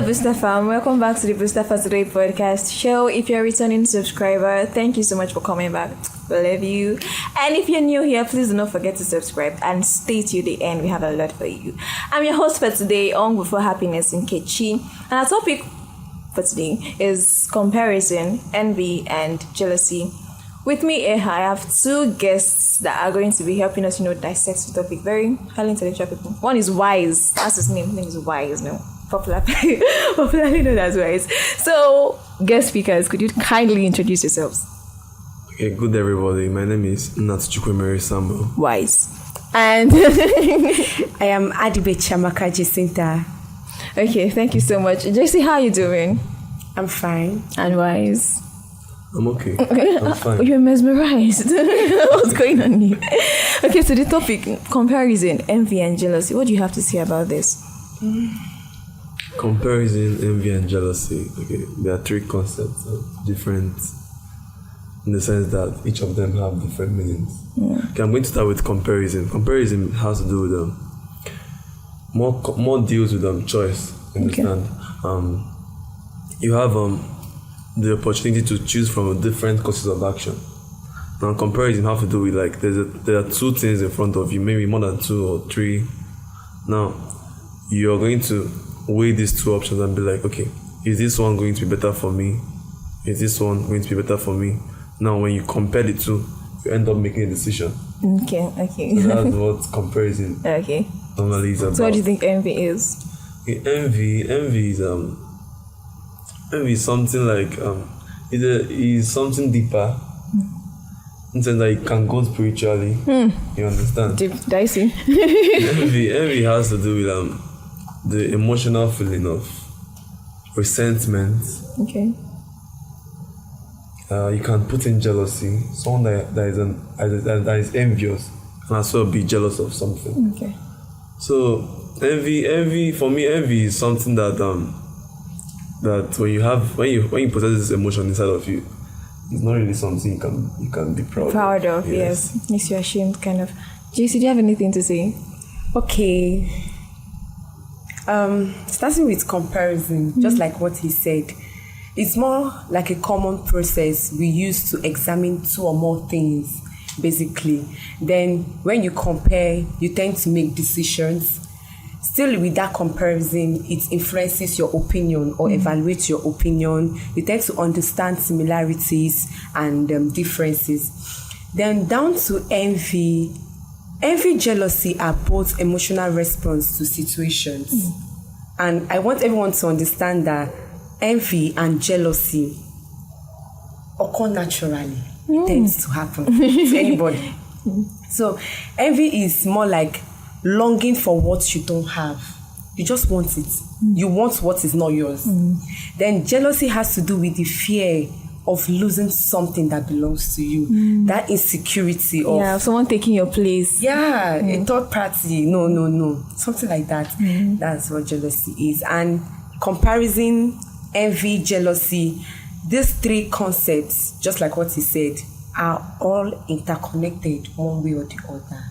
Bustafa, and welcome back to the Bustafa Today podcast show. If you're a returning subscriber, thank you so much for coming back. We love you. And if you're new here, please do not forget to subscribe and stay till the end. We have a lot for you. I'm your host for today, On Before Happiness in Kechi. And our topic for today is comparison, envy, and jealousy. With me, I have two guests that are going to be helping us, dissect the topic. Very highly intellectual people. One is Wise. That's his name. His name is Wise. No, popularly known as Wise. So, guest speakers, could you kindly introduce yourselves? Okay, good everybody. My name is Natsukwemere Samuel. Wise. And I am Adibe Chamaka Jacinta. Okay, thank you so much. Jesse, how are you doing? I'm fine. And Wise? I'm okay. I'm fine. You're mesmerized. What's going on here? Okay, so the topic, comparison, envy, and jealousy. What do you have to say about this? Comparison, envy, and jealousy. Okay, there are three concepts, different in the sense that each of them have different meanings. Okay, I'm going to start with comparison. Comparison has to do with more deals with choice. Understand? Okay. You have the opportunity to choose from different courses of action. Now, comparison have to do with there are two things in front of you, maybe more than two or three. Now, you're going to weigh these two options and be like, okay, is this one going to be better for me? Is this one going to be better for me? Now, when you compare the two, you end up making a decision. Okay. So that's what comparison normally is about. So what do you think envy is? Okay, envy is something like is something deeper in the sense that it can go spiritually. You understand? Deep, dicey. envy has to do with the emotional feeling of resentment. Okay. You can put in jealousy. Someone that is envious can as well be jealous of something. Okay. So envy for me, envy is something that when you possess this emotion inside of you, it's not really something you can be proud of. Yes. Makes you ashamed, kind of. JC, do you have anything to say? Okay. Starting with comparison, just like what he said, it's more like a common process we use to examine two or more things, basically. Then when you compare, you tend to make decisions. Still with that comparison, it influences your opinion or evaluates your opinion. You tend to understand similarities and differences. Then down to envy, jealousy are both emotional response to situations. And I want everyone to understand that envy and jealousy occur naturally. It tends to happen to anybody. So envy is more like longing for what you don't have. You just want it. You want what is not yours. Then jealousy has to do with the fear of losing something that belongs to you. That insecurity of someone taking your place. A third party. No. Something like that. That's what jealousy is. And comparison, envy, jealousy, these three concepts, just like what he said, are all interconnected one way or the other.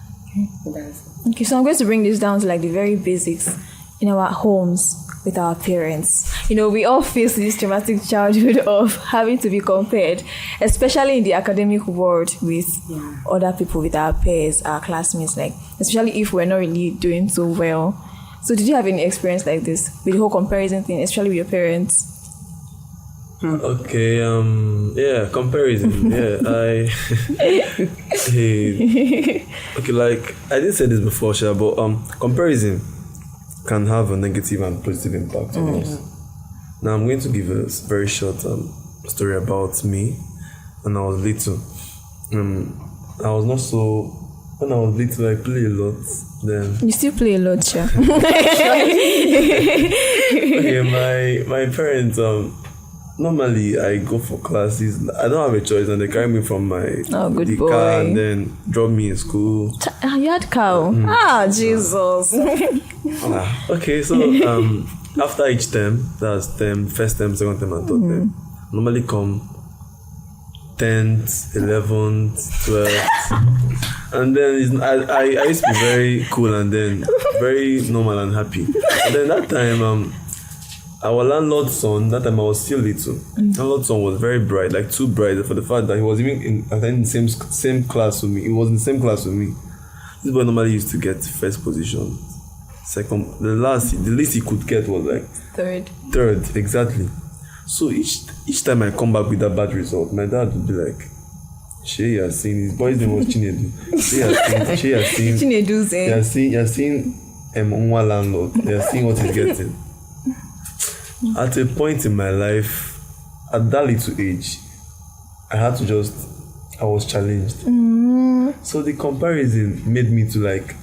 Okay, so I'm going to bring this down to the very basics in our homes with our parents. We all face this traumatic childhood of having to be compared, especially in the academic world with other people, with our peers, our classmates, especially if we're not really doing so well. So did you have any experience like this with the whole comparison thing, especially with your parents? Okay, comparison. Okay, I didn't say this before, but comparison can have a negative and positive impact on us. Now I'm going to give a very short story about me when I was little. I was not so. When I was little, I played a lot. Then you still play a lot, yeah. Okay, my parents normally I go for classes. I don't have a choice, and they carry me from the car and then drop me in school. You had cow. Jesus. Okay, so after each term, that's first term, second term, and third term, normally come 10th, 11th, 12th, and then I used to be very cool and then very normal and happy. And then that time our landlord's son, that time I was still little. Landlord's son was very bright, like too bright for the fact that he was even in the same class with me. He was in the same class with me. This boy normally used to get first position, second. The least he could get was like third, exactly. So each time I come back with that bad result, my dad would be like, "She has seen his boy's name was Chinedu. She has seen Chinedu's he has seen Nwa landlord. He has seen what he's getting." At a point in my life, at that little age, I was challenged. So the comparison made me to like,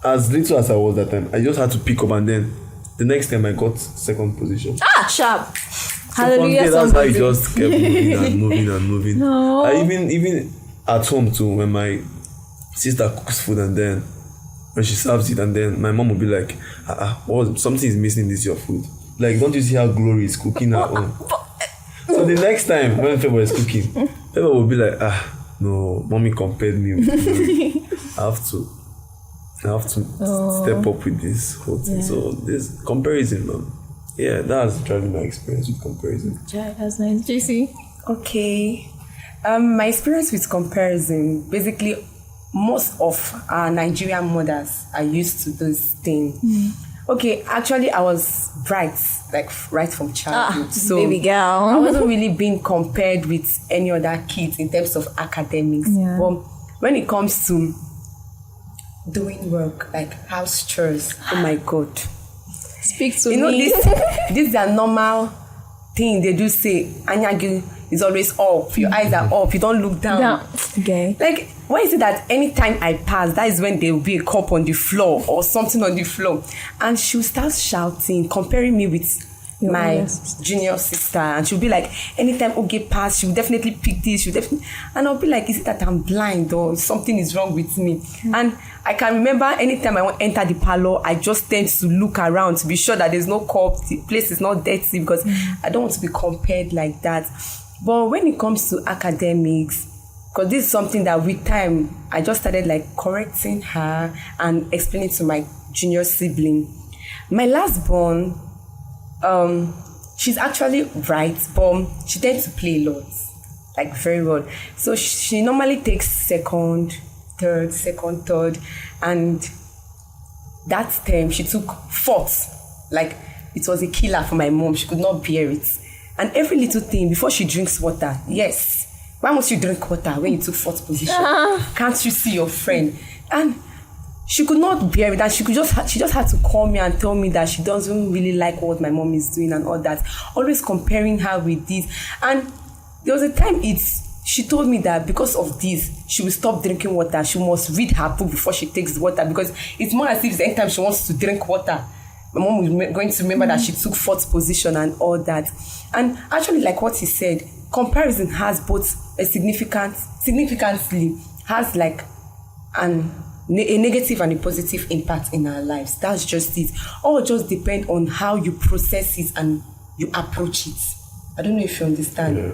as little as I was that time, I just had to pick up, and then the next time I got second position. Sharp. So Hallelujah. from there, that's how it just kept moving and moving. No. I even at home too, when my sister cooks food and then when she serves it, and then my mom will be like, something is missing in this your food. Like, don't you see how Glory is cooking at home? So the next time when Favour is cooking, Favour will be like, no, mommy compared me with Glory. I have to step up with this whole thing. So this comparison, man. Yeah, that's driving my experience with comparison. Yeah, that's nice. JC? Okay. My experience with comparison, basically, most of our Nigerian mothers are used to this thing. Okay, actually, I was bright, like right from childhood. So baby girl. I wasn't really being compared with any other kids in terms of academics. Yeah. But when it comes to doing work, like house chores, oh my God. Speak to You know, me. this is a normal thing they do say. Anyagi is always up. Your eyes are up. You don't look down. Okay. Like, why is it that anytime I pass, that is when there will be a cup on the floor or something on the floor? And she'll start shouting, comparing me with my junior sister. And she'll be like, anytime Oge pass, she'll definitely pick this. And I'll be like, is it that I'm blind or something is wrong with me? And I can remember anytime I want to enter the parlor, I just tend to look around to be sure that there's no cup, the place is not dirty, because I don't want to be compared like that. But when it comes to academics, because this is something that with time, I just started like correcting her and explaining to my junior sibling. My last born, she's actually bright, but she tends to play a lot, like very well. So she normally takes second, third, and that time she took fourth. Like, it was a killer for my mom. She could not bear it. And every little thing, before she drinks water, yes, why must you drink water when you took fourth position? Can't you see your friend? And she could not bear it, and she just had to call me and tell me that she doesn't really like what my mom is doing and all that. Always comparing her with this. And there was a time she told me that because of this, she will stop drinking water. She must read her book before she takes water, because it's more as if anytime she wants to drink water, my mom is going to remember that she took fourth position and all that. And actually, like what he said, comparison has both significantly has like a negative and a positive impact in our lives. That's just it. All just depend on how you process it and you approach it. I don't know if you understand. Yeah.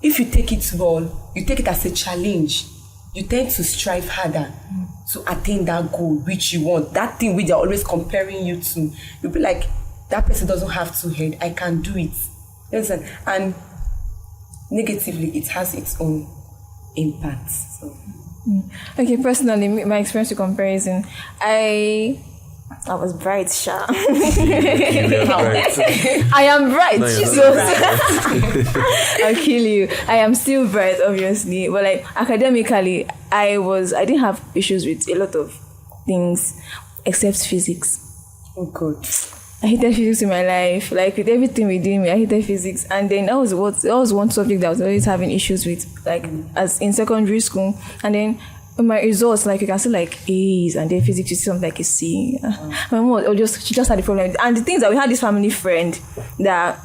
If you take it well, you take it as a challenge, you tend to strive harder to attain that goal which you want. That thing which they're always comparing you to. You'll be like, that person doesn't have two heads. I can do it. You understand? And negatively, it has its own impact. So. Okay, personally, my experience with comparison, I was bright, Sha. I am bright. No, Jesus. I'll kill you. I am still bright, obviously, but like academically, I didn't have issues with a lot of things except physics. Oh God. I hated physics in my life. Like with everything we did, I hated physics. And then that was one subject that I was always having issues with, like as in secondary school. And then my results, like you can see like A's, and then physics you see something like a C. My mom she just had a problem. And the things that we had this family friend that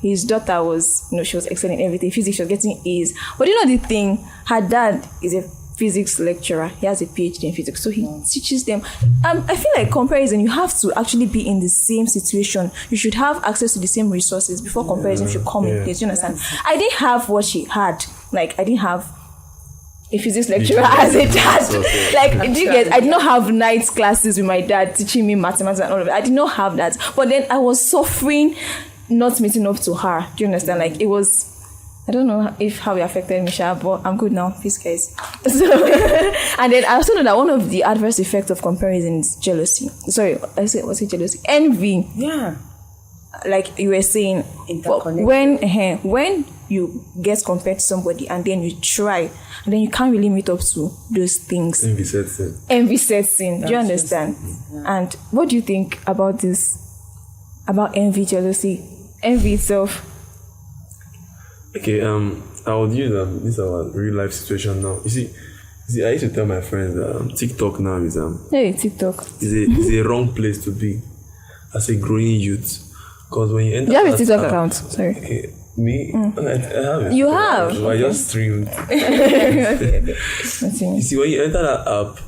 his daughter was, she was excelling in everything. Physics, she was getting A's. But the thing, her dad is a physics lecturer. He has a PhD in physics, so he teaches them. I feel like comparison, you have to actually be in the same situation. You should have access to the same resources before comparison should come in place. You understand? I didn't have what she had. Like, I didn't have a physics lecturer as a dad. Okay. Like, do you get? I did not have night classes with my dad teaching me mathematics and all of it. I did not have that. But then I was suffering not meeting up to her. Do you understand? Like, it was. I don't know if how it affected me, but I'm good now. Peace, guys. So, and then I also know that one of the adverse effects of comparison is jealousy. Sorry, what's it jealousy? Envy. Yeah. Like you were saying, when you get compared to somebody and then you try and then you can't really meet up to those things. Envy sets in. Do you understand? Yeah. And what do you think about this? About envy, jealousy, envy itself? Okay, I would use this is our real life situation now. You see, I used to tell my friends that TikTok now is TikTok is a wrong place to be as a growing youth. Because when you enter, you have a TikTok account. Sorry. Okay, me, I have it. You have? I just streamed. Okay. You see, when you enter that app,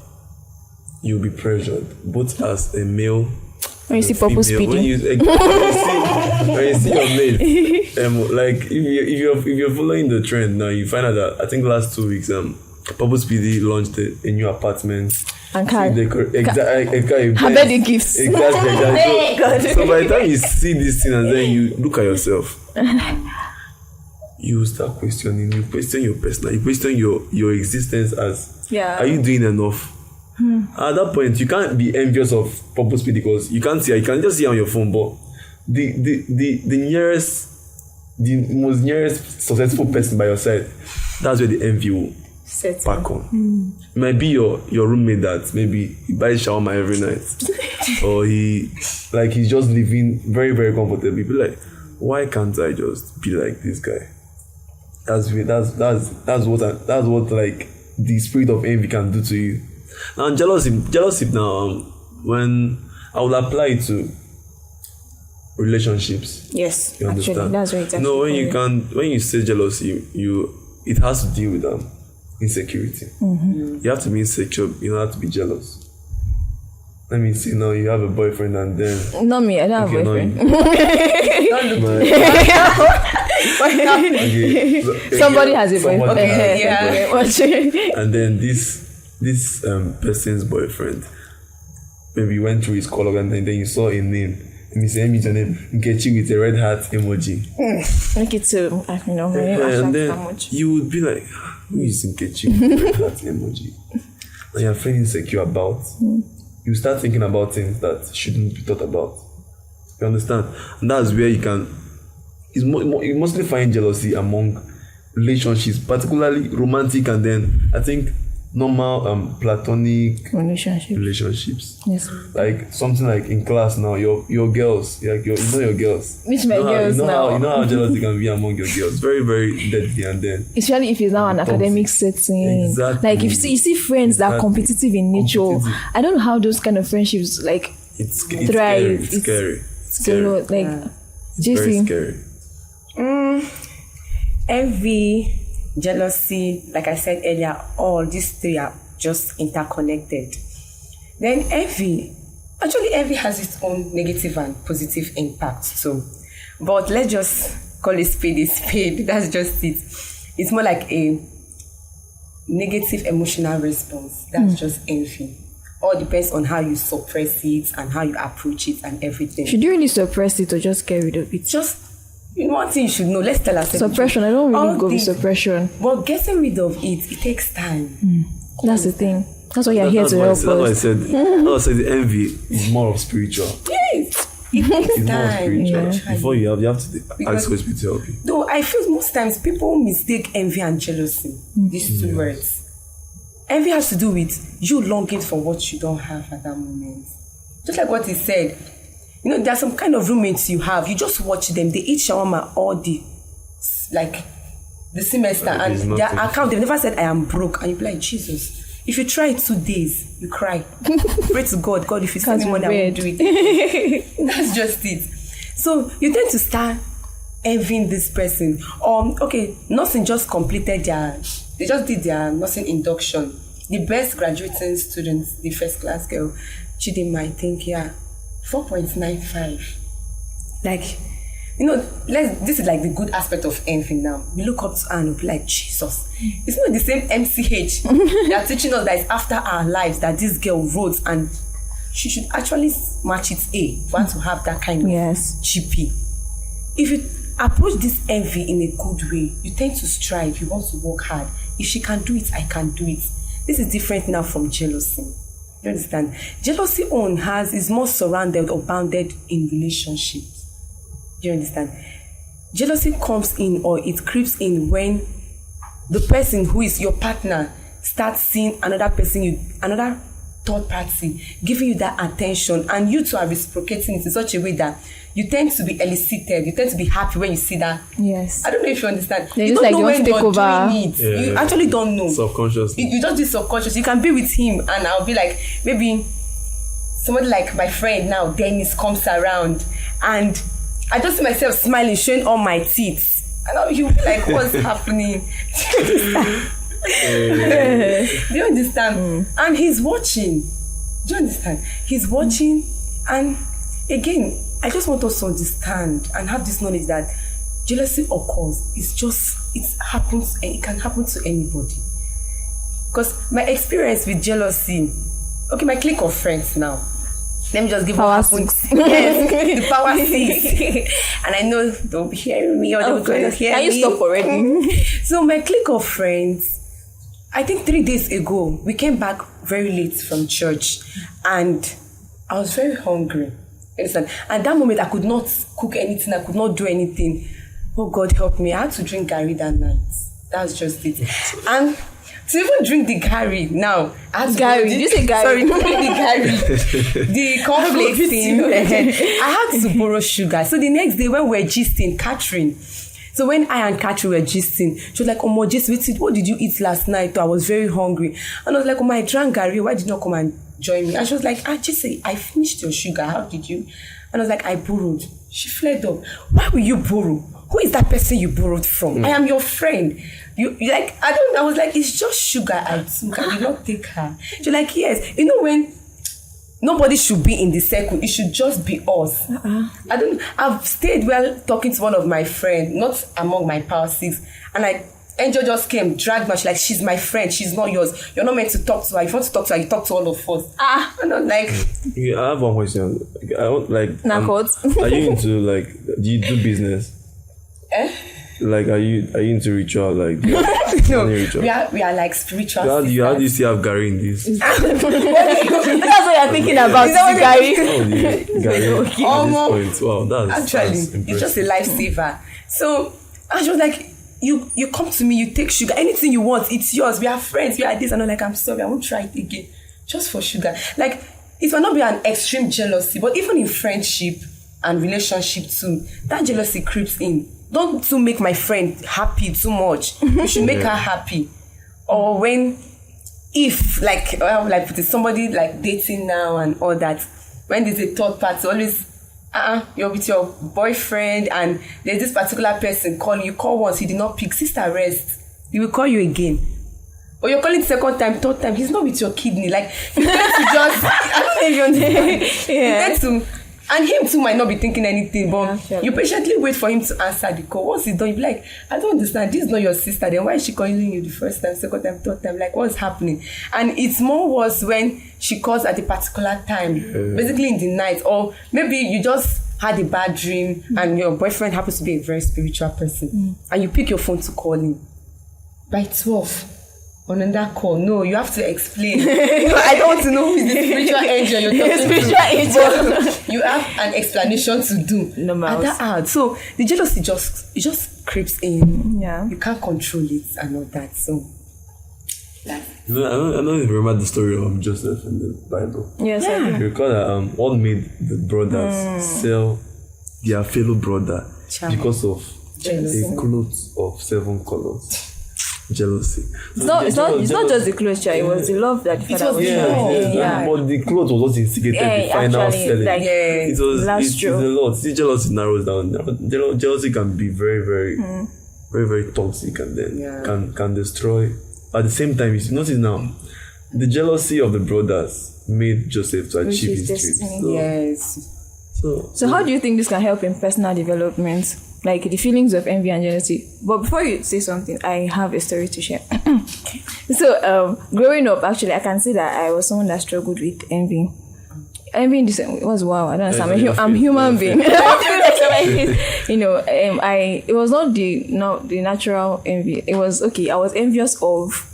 you'll be pressured, both as a male. When you see Purple Speedy. When you see your mate, like if you're following the trend now, you find out that I think last 2 weeks, Purple Speedy launched a new apartment. And car. Exactly. Her birthday gifts. Exactly. So by the time you see this thing and then you look at yourself, you start questioning. You question your personality. You question your existence as. Yeah. Are you doing enough? At that point, you can't be envious of Purple Speed because you can't see her. You can just see her on your phone. But the most nearest successful person by your side, that's where the envy will back on. It might be your roommate that maybe he buys shawarma every night, or he's just living very, very comfortably. Be like, why can't I just be like this guy? That's what like the spirit of envy can do to you. Now jealousy now, when I will apply it to relationships. Yes, you understand? Actually, that's right. When you say jealousy, it has to deal with insecurity. You have to be insecure. You don't have to be jealous. Let me see now. You have a boyfriend and then. Not me. I don't have a boyfriend. Somebody has a boyfriend. And then this person's boyfriend maybe went through his color and then you saw a name and he said, "Meet your name, Nkechi with a red heart emoji." Make it to and then you would be like, "Who is Nkechi with a red heart emoji?" And you're feeling insecure about. You start thinking about things that shouldn't be thought about. You understand? And that's where you mostly find jealousy among relationships, particularly romantic, and then I think normal platonic relationships. Yes. Like something like in class now, your girls, like your girls. Which my girls now? You know how jealousy can be among your girls. Very, very deadly, and then especially if it's now an academic setting. Exactly. Like if you see friends that are competitive in nature. I don't know how those kind of friendships like thrive. It's scary. So It's very scary. Envy, jealousy, like I said earlier, all these three are just interconnected. Then envy has its own negative and positive impact too. But let's just call it spade a spade. That's just it. It's more like a negative emotional response. That's just envy. All depends on how you suppress it and how you approach it and everything. Should you really suppress it or just get rid of it? One thing you should know, let's tell ourselves. Suppression, I don't really go with suppression. But getting rid of it takes time. That's the thing. That's why you're here to help us. That's why I said the envy is more of spiritual. Yes, it takes time. Yeah. Before you have to ask Holy Spirit to help you. Though I feel most times people mistake envy and jealousy. These two words. Envy has to do with you longing for what you don't have at that moment. Just like what he said. There are some kind of roommates you have. You just watch them. They eat shawarma all the semester, and their account, they've never said, "I am broke." And you be like, Jesus, if you try it 2 days, you cry. Pray to God. God, if you send me money, I will do it. That's just it. So you tend to start envying this person. Nursing just completed they just did their nursing induction. The best graduating students, the first class girl, Chidinma, I think, 4.95. Like, this is like the good aspect of envy now. We look up to her and we'll be like, Jesus, it's not the same MCH. They are teaching us that it's after our lives that this girl wrote, and she should actually match its A for her to have that kind of GP. If you approach this envy in a good way, you tend to strive, you want to work hard. If she can do it, I can do it. This is different now from jealousy. You understand? Jealousy is more surrounded or bounded in relationships. You understand? Jealousy comes in, or it creeps in, when the person who is your partner starts seeing another person, another third party giving you that attention, and you two are reciprocating it in such a way that you tend to be elicited, you tend to be happy when you see that. Yes. I don't know if you understand. They you don't like know when you're doing it. Yeah, you actually don't know. Subconsciously. You just do subconscious. You can be with him and I'll be like, maybe somebody like my friend now, Dennis, comes around and I just see myself smiling, showing all my teeth. And you'll be like, what's happening? Do you understand? And he's watching. Do you understand? He's watching, and again, I just want us to understand and have this knowledge that jealousy occurs. It happens, and it can happen to anybody. Because my experience with jealousy, okay, my clique of friends now. Let me just give Power what happened. Yes, the power six. And I know they'll be hearing me, or they'll going to hear me. Can you stop already? So my clique of friends, I think 3 days ago, we came back very late from church, and I was very hungry. Understand? And that moment, I could not cook anything. I could not do anything. Oh God, help me! I had to drink Gary that night. That's just it. And to even drink the Gary now, I had to Gary. Did you say Gary? Sorry, the Gary, the cornflakes thing. I had to borrow sugar. So the next day, when we were gisting, Catherine. So when I and Catherine were gisting, she was like, "Oh, just wait, what did you eat last night? I was very hungry." And I was like, "Oh, I drank Gary. Why did you not come and join me?" And she was like, just say, "I finished your sugar. How did you?" And I was like, "I borrowed." She flared up. "Why will you borrow? Who is that person you borrowed from? I am your friend. You like, I was like, "It's just sugar I took. I did not take her." She's like, "Yes. You know when nobody should be in the circle. It should just be us." I've stayed well talking to one of my friends, not among my power six, and Angel just came, dragged me. She's like, "She's my friend. She's not yours. You're not meant to talk to her. If you want to talk to her, you talk to all of us." And I'm like, I have one question. I want Are you into like? Do you do business? Like, are you into ritual? Like, no, ritual? we are like spiritual. How do you still have Gary in this? That's what you're thinking about, Gary. Gary. Okay. At this point. Wow, that's impressive. It's just a lifesaver. So I was like, you come to me, you take sugar, anything you want, it's yours. We are friends. We are this. And I'm like, "I'm sorry, I won't try it again, just for sugar." Like, it might not be an extreme jealousy, but even in friendship and relationship too, that jealousy creeps in. Don't to make my friend happy too much. You should make her happy. Or if with somebody like dating now and all that, when there's a third party, always you're with your boyfriend and there's this particular person calling you. Call once, he did not pick. Sister, rest. He will call you again. Or you're calling second time, third time. He's not with your kidney. Like, you tend to just, I don't know if you understand. Yeah. You tend to. And him too might not be thinking anything, but you patiently wait for him to answer the call. Once he's done, you be like, "I don't understand. This is not your sister. Then why is she calling you the first time, second time, third time? Like, what's happening?" And it's more worse when she calls at a particular time, basically in the night, or maybe you just had a bad dream and your boyfriend happens to be a very spiritual person, and you pick your phone to call him by 12. On that call, no, you have to explain. I don't want to know who is the spiritual angel you're talking to. You have an explanation to do. No at that hour. So the jealousy just creeps in. Yeah, you can't control it and all that. So, I don't remember the story of Joseph in the Bible. Yes, I do. You recall that what made the brothers sell their fellow brother because of a cloth of 7 colors. Jealousy. It's not just the clothes, it was the love that the father was showing. But the clothes was what instigated the final selling. It's a lot. See, jealousy narrows down. Jealousy can be very, very, very, very toxic, and then can destroy. At the same time, you notice now, the jealousy of the brothers made Joseph to achieve his dreams. Yes. So how do you think this can help in personal development? Like the feelings of envy and jealousy. But before you say something, I have a story to share. So growing up, actually, I can say that I was someone that struggled with envy. Envy in this was wow. I don't understand. I'm human being. You know, it was not the natural envy. It was okay. I was envious of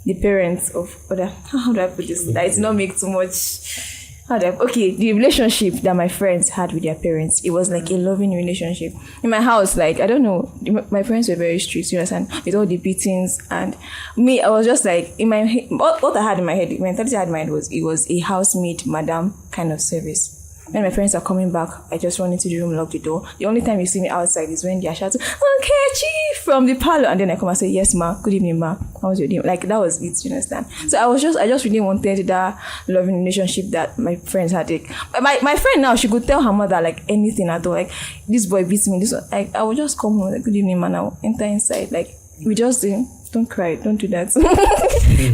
the parents of other. How do I put this? That it's not make too much. The relationship that my friends had with their parents, it was like a loving relationship. In my house, like, I don't know, my parents were very strict, you understand, with all the beatings, and me, I was just like, in my head, what I had in my head, my mentality I had in my head was, it was a housemaid, madam kind of service. When my parents are coming back, I just run into the room, lock the door. The only time you see me outside is when they are shouting, Nkechi, from the parlor. And then I come and say, yes, ma. Good evening, ma. How was your day? Like, that was it, you understand? So I just really wanted that loving relationship that my friends had. Like, my friend now, she could tell her mother, like, anything at all. Like, this boy beats me. This one. Like, I would just come home, like, good evening, ma. Now enter inside. Like, we just don't cry, don't do that.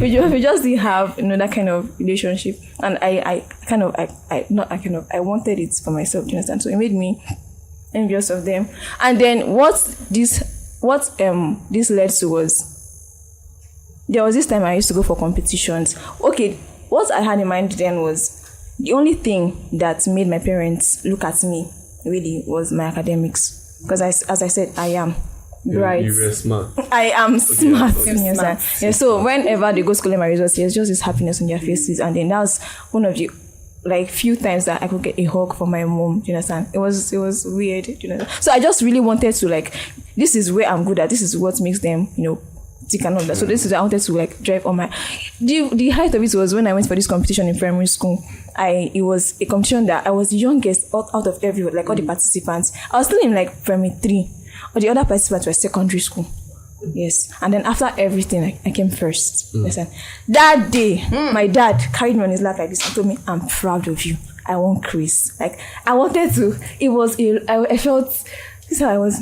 we just didn't have that kind of relationship, and I wanted it for myself, do you understand? So it made me envious of them. And then what this led to was, there was this time I used to go for competitions. Okay, what I had in mind then was, the only thing that made my parents look at me really was my academics, because as I said, I am right. You were smart. I am smart. Okay. Smart. Yeah, so whenever they go schooling my results, there's just this happiness on their faces. And then that was one of the few times that I could get a hug from my mom. Do you understand? It was weird. Do you know? So I just really wanted to this is where I'm good at. This is what makes them, tick and all that. So this is I wanted to drive on my. The height of it was when I went for this competition in primary school. It was a competition that I was the youngest out of everyone, all the participants. I was still in primary 3. But the other participants were secondary school. Yes. And then after everything, I came first. Listen. That day, my dad carried me on his lap like this and told me, I'm proud of you. I want Chris. I wanted to. I felt, this is how I was.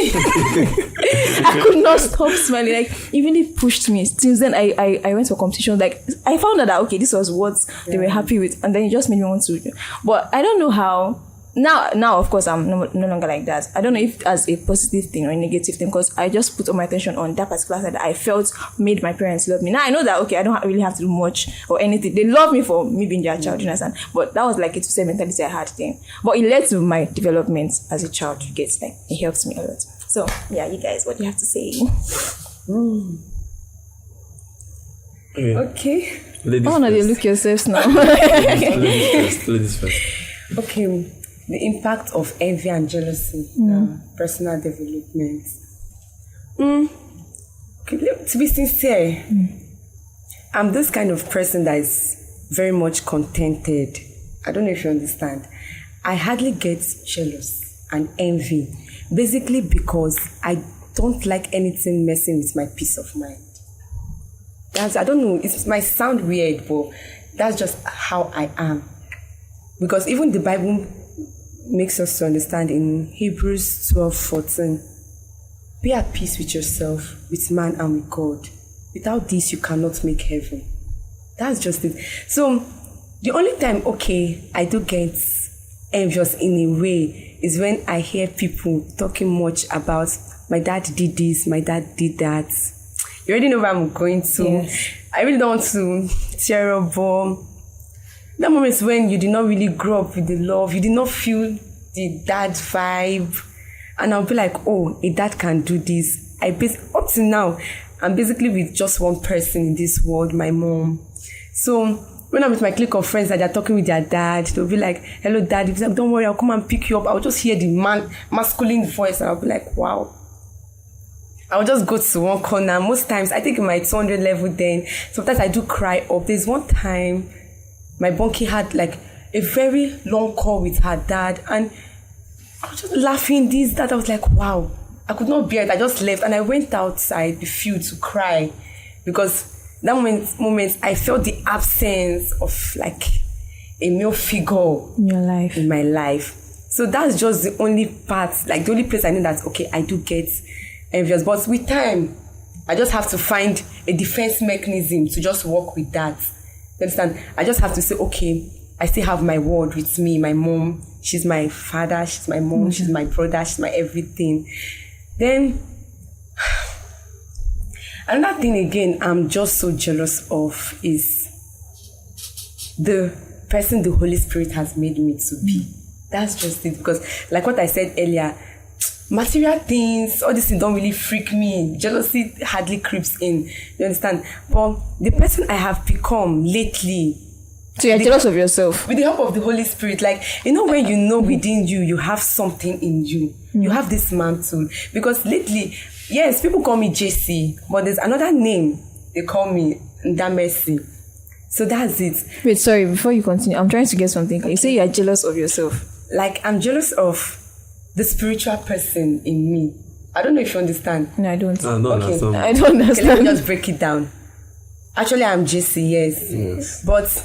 I could not stop smiling. Even they pushed me. Since then, I went to a competition. I found out that, okay, this was what they were happy with. And then it just made me want to. But I don't know how. Now, of course, I'm no longer like that. I don't know if as a positive thing or a negative thing, because I just put all my attention on that particular side that I felt made my parents love me. Now I know that, okay, I don't really have to do much or anything. They love me for me being their child, you understand? But that was a 2-step mentality I had then. But it led to my development as a child. It helps me a lot. So, yeah, you guys, what do you have to say? Okay. Ladies first. They look yourselves now. Ladies first. Okay. The impact of envy and jealousy, personal development. Okay, to be sincere, I'm this kind of person that is very much contented. I don't know if you understand. I hardly get jealous and envy, basically because I don't like anything messing with my peace of mind. I don't know, it might sound weird, but that's just how I am. Because even the Bible makes us to understand in Hebrews 12:14, be at peace with yourself, with man and with God. Without this, you cannot make heaven. That's just it. So the only time, I do get envious in a way is when I hear people talking much about my dad did this, my dad did that. You already know where I'm going to. Yes. I really don't want to tear up, but that moment is when you did not really grow up with the love, you did not feel the dad vibe, and I'll be like, oh, a dad can do this. Up to now, I'm basically with just one person in this world, my mom. So when I'm with my clique of friends that they're talking with their dad, they'll be like, hello, dad. If like, don't worry, I'll come and pick you up. I'll just hear the masculine voice, and I'll be like, wow. I'll just go to one corner. Most times, I think in my 200 level then, sometimes I do cry up. There's one time, my bunkie had a very long call with her dad, and I was just laughing that. I was like, wow, I could not bear it. I just left and I went outside the field to cry, because that moment I felt the absence of a male figure in my life. So that's just the only part, the only place I know that, okay, I do get envious. But with time, I just have to find a defense mechanism to just work with that. You understand? I just have to say, okay, I still have my word with me, my mom. She's my father, she's my mom, she's my brother, she's my everything. Then, another thing again I'm just so jealous of is the person the Holy Spirit has made me to be. That's just it. Because like what I said earlier, material things, all these things don't really freak me. Jealousy hardly creeps in. You understand? But the person I have become lately, So you're jealous of yourself. with the help of the Holy Spirit, like, you know, when you know within you, you have something in you. You have this mantle. Because lately, yes, people call me JC, but there's another name they call me Ndamesi. So that's it. Wait, sorry, before you continue, I'm trying to get something. You say you're jealous of yourself. Like, I'm jealous of the spiritual person in me. I don't know if you understand. No, I don't. No, Okay. that's I don't Okay, let me understand. just break it down. Actually, I'm JC, yes. Yes. But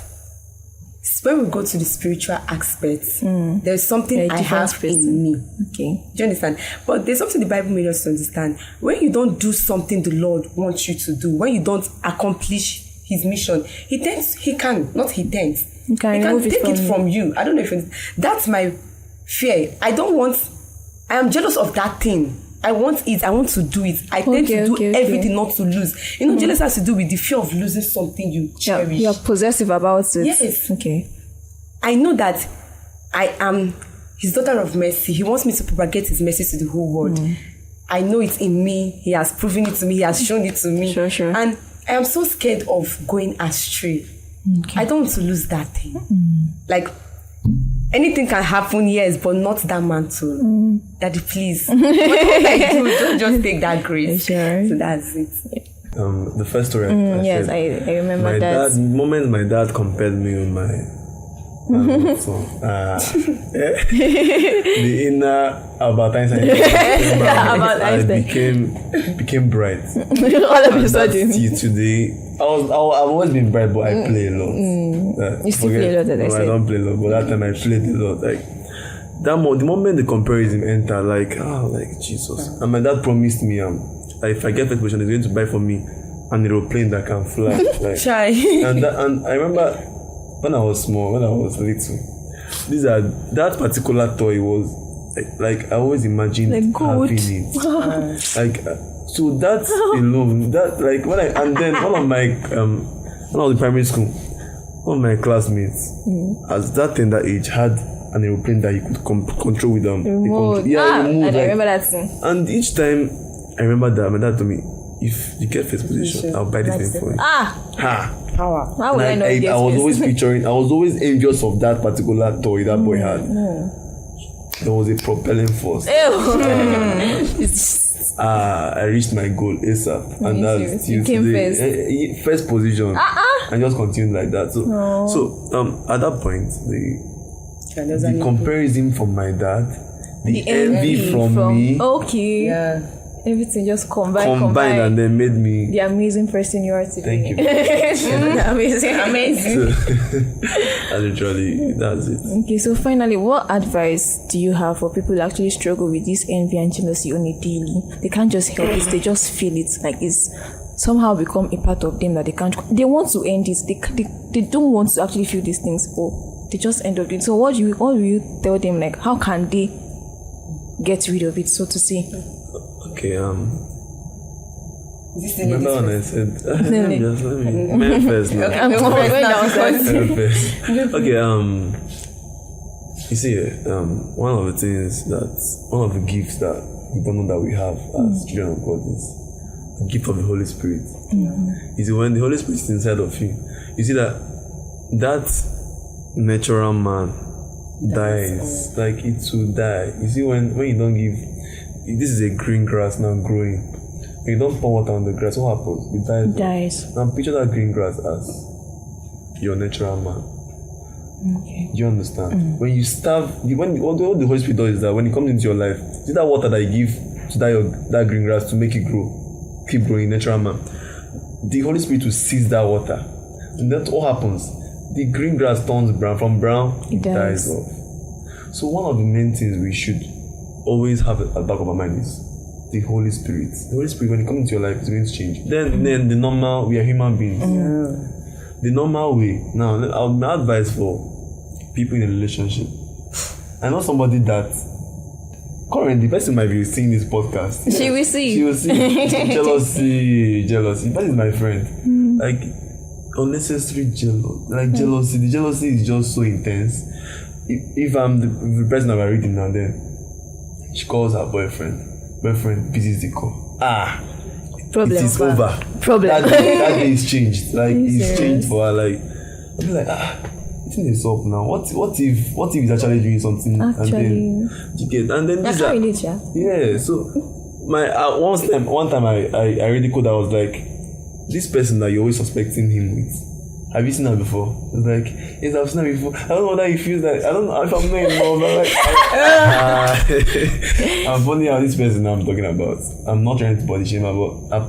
when we go to the spiritual aspects, there's something You're a I different have person. in me. Okay. Do you understand? But there's something the Bible made us to understand. When you don't do something the Lord wants you to do, when you don't accomplish His mission, He can remove it take from it you. from you. I don't know if that's my fear. I am jealous of that thing. I want it. I want to do it. I tend to do everything not to lose. You know, jealousy has to do with the fear of losing something you Yeah, cherish. you're possessive about it. Yes. Okay. I know that I am His daughter of mercy. He wants me to propagate His mercy to the whole world. I know it's in me. He has proven it to me. He has shown it to me. Sure. And I am so scared of going astray. Okay. I don't want to lose that thing. Like, anything can happen, yes, but not that mantle. Daddy, please. Whatever I do, don't just take that grace. Sure. So that's it. The first story I Yes, said, I remember my that. dad, the moment my dad compared me with my son, the inner Albert Einstein, Albert I Einstein. became bright. All of a And sudden. that's till today. I've always been bright, but I play a lot. You still play a lot, as I no, I said. don't play a lot, but that time I played a lot. Like the moment the comparison entered, like Jesus. And my dad promised me, if I get that position, he's going to buy for me an aeroplane that can fly. Like, Shy. and I remember when I was small, when I was little, that particular toy was like I always imagined Like gold. having it. So that alone, that like when then one of the primary school, one of my classmates, as that tender age, had an aeroplane that he could control with Remote. remote. I remember that thing. And each time I remember that my dad told me, if you get first position, I'll buy this thing for you. Ha! Power. How would I know I was always picturing? I was always envious of that particular toy that boy had. There was a propelling force. I reached my goal ASAP, and that's You came first. first position, and just continued like that. So at that point, the comparison from my dad, the envy from me, Okay. Yeah. Everything just combined and then made me. the amazing person you are today. Thank you. Amazing. And literally, that's it. Okay, so finally, what advice do you have for people who actually struggle with this envy and jealousy on a daily? They can't just help it; they just feel it, like it's somehow become a part of them that they can't. They want to end it. They don't want to actually feel these things, but they just end up doing. So what do you tell them? Like, how can they get rid of it, so to say? Okay. This Remember when I said let me men first now. I'm going downstairs. Men first. Okay. You see, one of the gifts that we don't know that we have as children of God is the gift of the Holy Spirit. You see, when the Holy Spirit is inside of you, you see that natural man dies. Like it will die. You see, when you don't give, this is a green grass now growing. When you don't pour water on the grass, what happens? It dies. Now picture that green grass as your natural man. Okay. Do you understand? When you starve, what the Holy Spirit does is that when it comes into your life, see that water that you give to that green grass to make it grow, keep growing, natural man. The Holy Spirit will seize that water, and that's what happens. The green grass turns brown. From brown, it dies off. So one of the main things we should always have at the back of our mind is the Holy Spirit. The Holy Spirit, when it comes into your life, it's going to change. Then the normal, we are human beings. The normal way. Now, my advice for people in a relationship. I know somebody that currently the person might be seeing this podcast. She will see. She will see. Jealousy. That is my friend. Like unnecessary jealousy. The jealousy is just so intense. If I'm the person I'm reading now, then she calls her boyfriend visits the call. Problem. It is over. Problem. That day is changed. Like it's serious? changed for her. Like I'll be like, I think it's up now. What if he's actually doing something Actually. and then you get and then I these can't are, relate, yeah. yeah. So my one time I really could. I was like, this person that you're always suspecting him with. Have you seen her before? It's like, yes, I've seen her before. I don't know whether he feels like, I don't know if I'm not involved. I'm like, I'm funny how this person I'm talking about. I'm not trying to body shame her,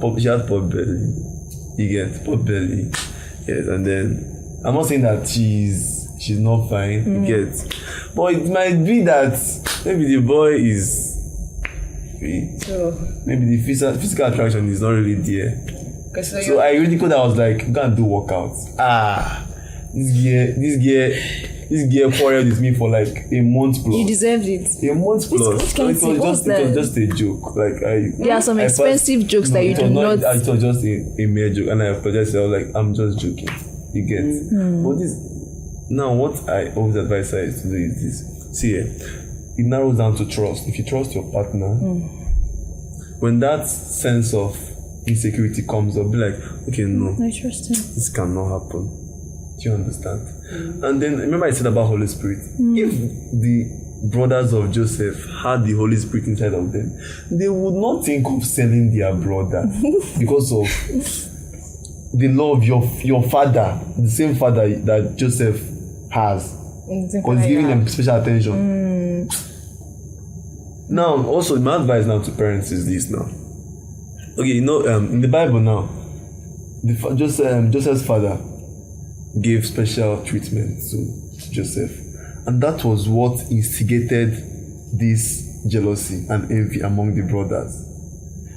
but she has pot belly. You get pot belly. Yes, and then I'm not saying that she's not fine. You get, but it might be that maybe the boy is maybe the physical attraction is not really there. So I really could. I was like, go and do workouts. This girl quarreled with me for like a month plus. You deserved it. A month plus. Which kind So it was just a joke. Like There are some expensive jokes that you do not. It was just a mere joke, and I apologized. I was like, I'm just joking. You get. But this now, what I always advise her is to do is this. See, it narrows down to trust. If you trust your partner, when that sense of insecurity comes up, be like, okay, no, I trust him. this cannot happen. Do you understand? And then remember I said about Holy Spirit. If the brothers of Joseph had the Holy Spirit inside of them, they would not think of selling their brother because of the love your father, the same father that Joseph has, was giving them special attention. Now, also my advice now to parents is this now. Okay, in the Bible now, Joseph's father gave special treatment to Joseph, and that was what instigated this jealousy and envy among the brothers.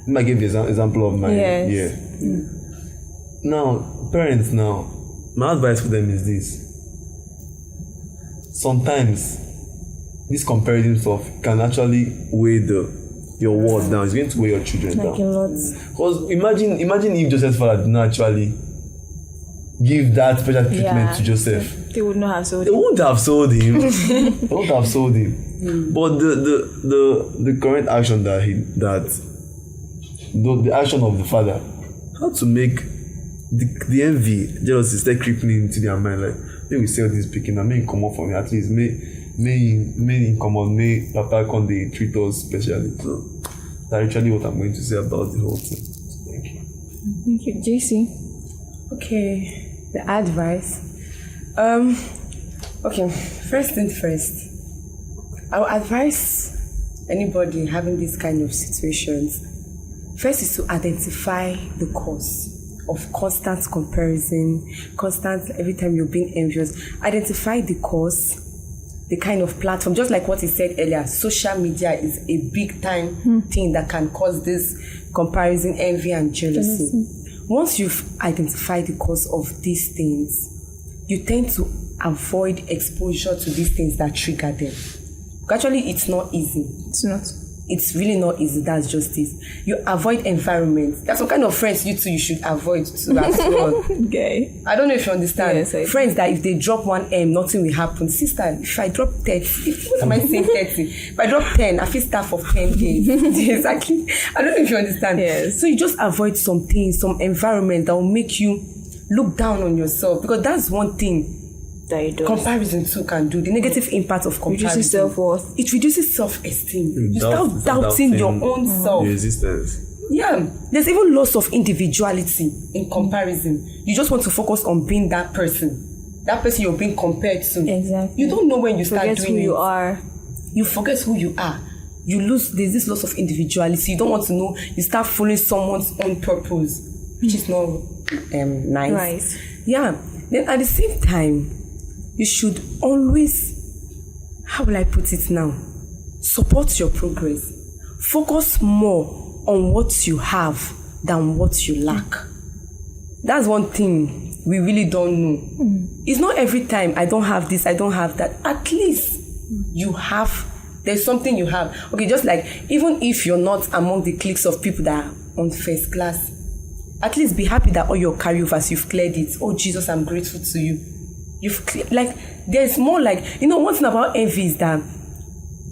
I gave the example of my Now, parents, my advice for them is this: sometimes this comparison stuff can actually weigh your words down. It's going to weigh your children down. Like a lot. Because imagine if Joseph's father did not actually give that special treatment to Joseph. They would not have sold They him. wouldn't have sold him. They wouldn't have sold him. But the current action the action of the father, how to make the envy, jealousy start creeping into their mind, like, may we sell this picking and may it come up for me, at least may come on, may Papa come they treat us specially. So that's actually what I'm going to say about the whole thing. Thank you. Thank you. JC. Okay, the advice. Okay, first thing first, I would advise anybody having these kind of situations, first is to identify the cause of constant comparison, every time you're being envious. Identify the cause, the kind of platform, just like what he said earlier, social media is a big time thing that can cause this comparison, envy and jealousy. Once you've identified the cause of these things, you tend to avoid exposure to these things that trigger them. Actually, it's not easy. It's not. It's really not easy. That's just it. You avoid environments. There's some kind of friends you should avoid too as well. Okay. I don't know if you understand. Yes, I do. Friends that if they drop 1 M, nothing will happen. Sister, if I drop 30, what am I saying 30? If I drop 10, I feel staff of 10 days. Exactly. I don't know if you understand. Yes. So you just avoid some things, some environment that will make you look down on yourself, because that's one thing That it does. comparison too can do. The negative impact of comparison. Reduces self-worth. It reduces self-esteem. You start doubting your own self. Your existence. Yeah, there's even loss of individuality in comparison. You just want to focus on being that person you're being compared to. Exactly. You don't know when you start Forget doing who you it. are. You forget who you are. There's this loss of individuality. You don't want to know. You start following someone's own purpose, which is not nice. Right. Yeah. Then at the same time, you should always, how will I put it now? Support your progress. Focus more on what you have than what you lack. That's one thing we really don't know. It's not every time I don't have this, I don't have that. At least you have, there's something you have. Okay, just like, even if you're not among the cliques of people that are on first class, at least be happy that all your carryovers, you've cleared it. Oh, Jesus, I'm grateful to you. You've cleared, like, there's more like, one thing about envy is that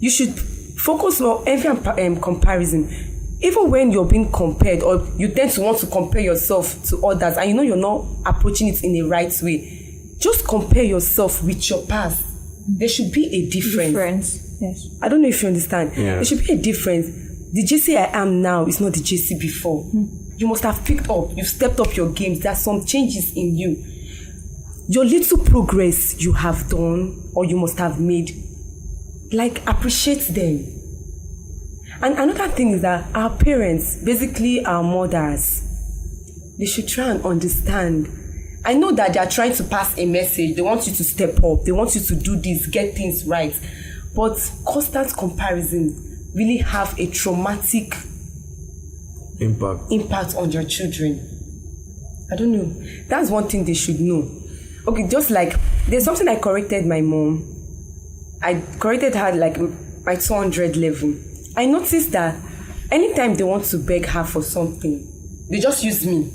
you should focus on envy and comparison. Even when you're being compared, or you tend to want to compare yourself to others, and you're not approaching it in the right way, just compare yourself with your past. There should be a difference. Yes. I don't know if you understand. Yeah. There should be a difference. The JC I am now is not the JC before. You must have picked up. You've stepped up your games. There are some changes in you. Your little progress you have done, or you must have made, like, appreciate them. And another thing is that our parents, basically our mothers, they should try and understand. I know that they are trying to pass a message. They want you to step up. They want you to do this, get things right. But constant comparison really have a traumatic impact on your children. I don't know. That's one thing they should know. Okay, just like, there's something I corrected my mom. I corrected her like my 200 level. I noticed that anytime they want to beg her for something, they just use me.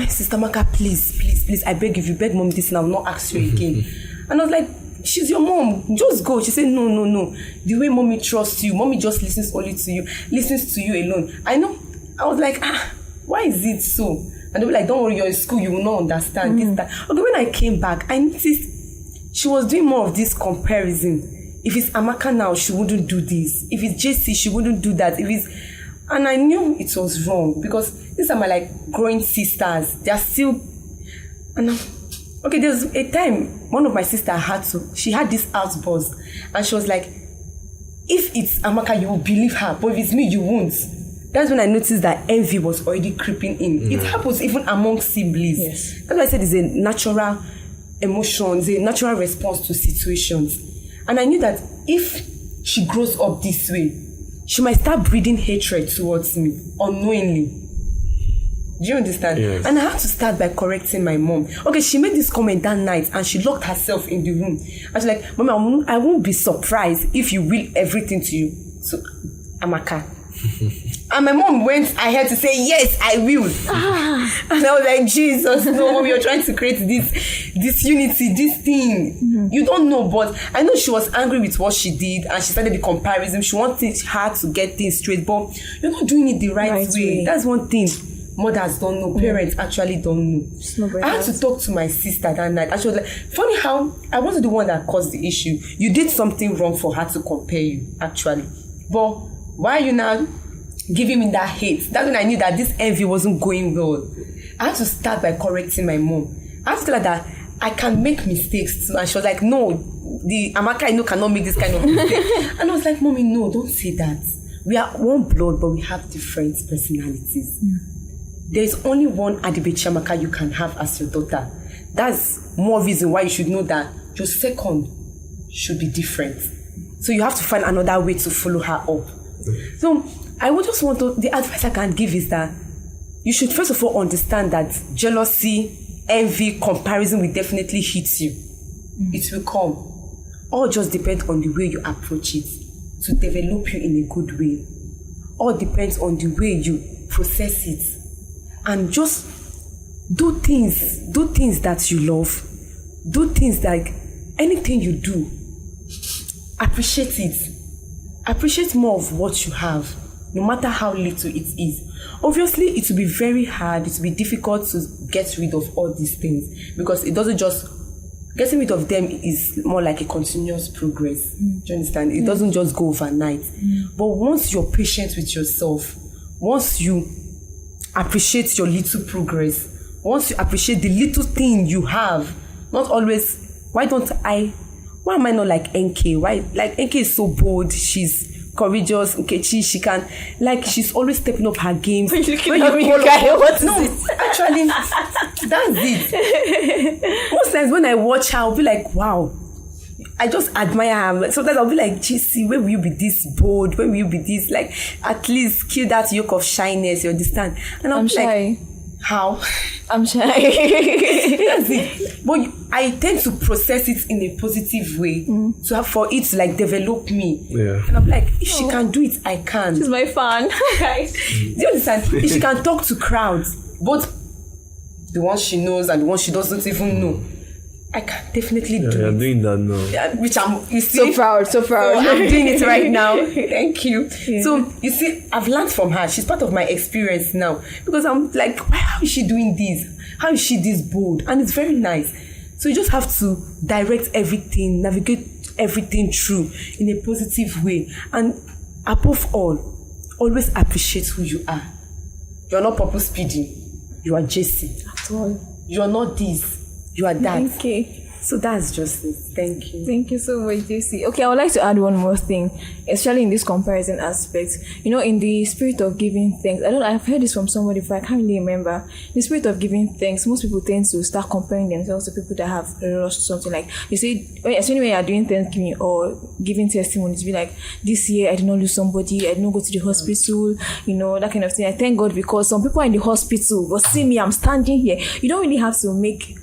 Sister Maka, please, I beg, if you beg mom this, and I will not ask you again. And I was like, she's your mom, just go. She said, no. The way mommy trusts you, mommy just listens only to you, listens to you alone. I know. I was like, why is it so? And they were like, don't worry, you're in school, you will not understand this, that. Okay, when I came back, I noticed she was doing more of this comparison. If it's Amaka now, she wouldn't do this. If it's JC, she wouldn't do that. And I knew it was wrong, because these are my like growing sisters. They are still. Okay, there's a time one of my sisters she had this outburst, and she was like, if it's Amaka, you will believe her, but if it's me, you won't. That's when I noticed that envy was already creeping in. It happens even among siblings. Yes. That's why I said it's a natural emotion, it's a natural response to situations. And I knew that if she grows up this way, she might start breeding hatred towards me unknowingly. Do you understand? Yes. And I had to start by correcting my mom. Okay, she made this comment that night and she locked herself in the room. I was like, Mama, I won't be surprised if you will everything to you. So, Amaka. And my mom went ahead to say, yes, I will. And I was like, Jesus, no, Mom, you're trying to create this unity, this thing. You don't know, but I know she was angry with what she did, and she started the comparison. She wanted her to get things straight, but you're not doing it the right way. That's one thing mothers don't know, parents actually don't know. I had to talk to my sister that night, and she was like, funny how I wasn't the one that caused the issue. You did something wrong for her to compare you, actually. But why are you now giving me that hate? That's when I knew that this envy wasn't going well. I had to start by correcting my mom. I had to tell her that I can make mistakes too. And she was like, no, the Amaka I know cannot make this kind of mistake. And I was like, Mommy, no, don't say that. We are one blood, but we have different personalities. There's only one Adibechi Amaka you can have as your daughter. That's more reason why you should know that your second should be different. So you have to find another way to follow her up. So I would just want to, the advice I can give is that you should first of all understand that jealousy, envy, comparison will definitely hit you. It will come. All just depends on the way you approach it to develop you in a good way. All depends on the way you process it. And just do things that you love. Do things like anything you do. Appreciate it. Appreciate more of what you have, no matter how little it is. Obviously, it will be very hard, it will be difficult to get rid of all these things, because it doesn't just, getting rid of them is more like a continuous progress. Do you understand? It doesn't just go overnight. But once you're patient with yourself, once you appreciate your little progress, once you appreciate the little thing you have, not always, why am I not like NK? Why? Like, NK is so bold, she's courageous, Nkechi, she can, like, she's always stepping up her games. Actually, that's it. Most times when I watch her, I'll be like, wow, I just admire her. Sometimes I'll be like, JC, when will you be this bold? When will you be this, like, at least kill that yoke of shyness, you understand? And I'm shy. Like, How? I'm shy. That's it. But I tend to process it in a positive way, for it to like develop me. Yeah. And I'm like, if she can do it, I can. She's my fan. Guys. Do you understand? If she can talk to crowds, both the ones she knows and the ones she doesn't even know, I can definitely do You're it. doing that now. Yeah, which I'm, you see, So proud. so I'm doing it right now. Thank you. Yeah. So you see, I've learned from her. She's part of my experience now, because I'm like, how is she doing this? How is she this bold? And it's very nice. So you just have to direct everything, navigate everything through in a positive way, and above all, always appreciate who you are. You're not Purple Speedy. You are JC. At all. You are not this. You are that. Okay. So that's just it. Thank you. Thank you so much, JC. Okay, I would like to add one more thing, especially in this comparison aspect. You know, in the spirit of giving thanks, I've heard this from somebody before, I can't really remember. In the spirit of giving thanks, most people tend to start comparing themselves to people that have lost something. Like, you see, especially when you are doing Thanksgiving or giving testimonies, be like, this year I did not lose somebody, I did not go to the hospital, you know, that kind of thing. I thank God because some people are in the hospital, but see me, I'm standing here. You don't really have to make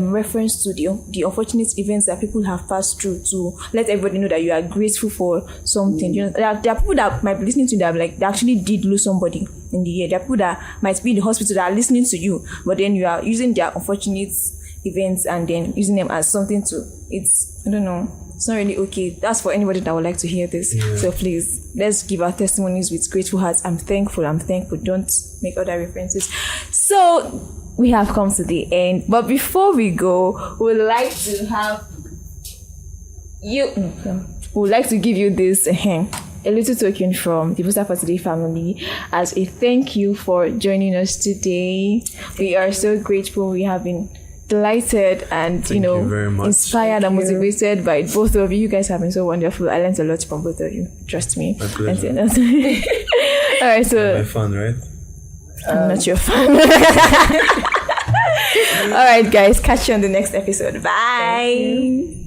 reference to the unfortunate events that people have passed through to let everybody know that you are grateful for something. You know, there are people that might be listening to that, like, they actually did lose somebody in the year. There are people that might be in the hospital that are listening to you, but then you are using their unfortunate events and then using them as something to, it's, I don't know, it's not really okay. That's for anybody that would like to hear this. Yeah. So please, let's give our testimonies with grateful hearts. I'm thankful. Don't make other references. So we have come to the end, but before we go, we would like to give you this a little token from the Booster for Today family as a thank you for joining us today. We are so grateful. We have been delighted and Thank you very much. Inspired and motivated by both of you. You guys have been so wonderful. I learned a lot from both of you. Trust me. My pleasure. All right, so my fun, right? I'm not your fan. All right, guys, catch you on the next episode. Bye.